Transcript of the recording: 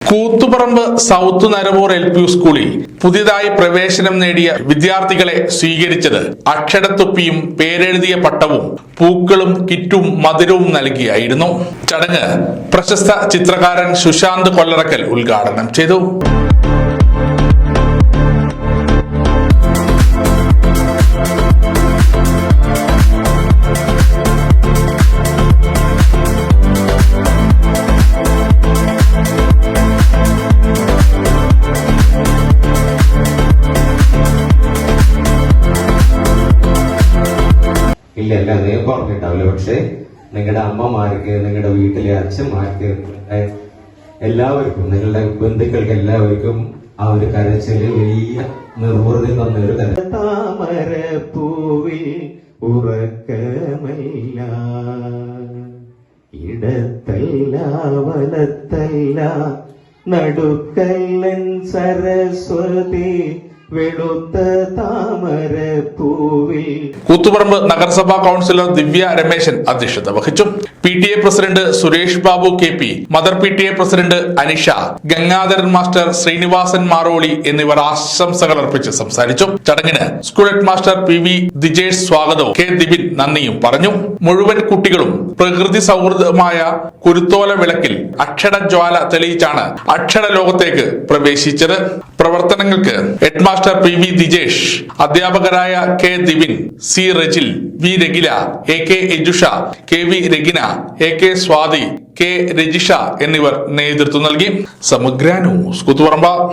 Koothuparamba south Naravoor LP സ്കൂളിൽ പുതിയതായി പ്രവേശനം നേടിയ വിദ്യാർത്ഥികളെ സ്വീകരിച്ചത് അക്ഷരത്തൊപ്പിയും പേരെഴുതിയ പട്ടവും പൂക്കളും കിറ്റും മധുരവും നൽകിയായിരുന്നു. ചടങ്ങ് പ്രശസ്ത ചിത്രകാരൻ സുശാന്ത് കൊല്ലറക്കൽ ഉദ്ഘാടനം ചെയ്തു. ഇല്ല നിങ്ങൾക്ക് ഓർമ്മയുണ്ടാവില്ല. പക്ഷെ നിങ്ങളുടെ അമ്മമാർക്ക്, നിങ്ങളുടെ വീട്ടിലെ അച്ഛന്മാർക്ക്, എല്ലാവർക്കും, നിങ്ങളുടെ ബന്ധുക്കൾക്ക് എല്ലാവർക്കും ആ ഒരു കരച്ചില് വലിയ നിർവൃതി തന്നൊരു താമരപ്പൂവിൽ ഉറക്കമല്ല, ഇടത്തല്ല വലത്തല്ല, നടുക്കല്ലൻ സരസ്വതി വെളുത്ത താമരപ്പൂവിൽ. കൂത്തുപറമ്പ് നഗരസഭാ കൗൺസിലർ ദിവ്യ രമേശൻ അധ്യക്ഷത വഹിച്ചു. PTA president Suresh Babu KP, mother PTA president Anisha, Gangadharan master, Srinivasan Maroli എന്നിവർ ആശംസകൾ അർപ്പിച്ച് സംസാരിച്ചു. ചടങ്ങിന് school head master PV Dijesh സ്വാഗതവും K ദിബിൻ നന്ദിയും പറഞ്ഞു. മുഴുവൻ കുട്ടികളും പ്രകൃതി സൗഹൃദമായ കുരുത്തോല വിളക്കിൽ അക്ഷരജ്വാല തെളിയിച്ചാണ് അക്ഷര ലോകത്തേക്ക് പ്രവേശിച്ചത്. പ്രവർത്തനങ്ങൾക്ക് ഹെഡ് മാസ്റ്റർ PV ദിജേഷ്, അധ്യാപകരായ K Dibin, C Rijil, V Ragila, AK എജുഷ, KV Ragina, AK Swathi, K Rajisha എന്നിവർ നേതൃത്വം നൽകി. സമഗ്ര ന്യൂസ് കൂത്തുപറമ്പ്.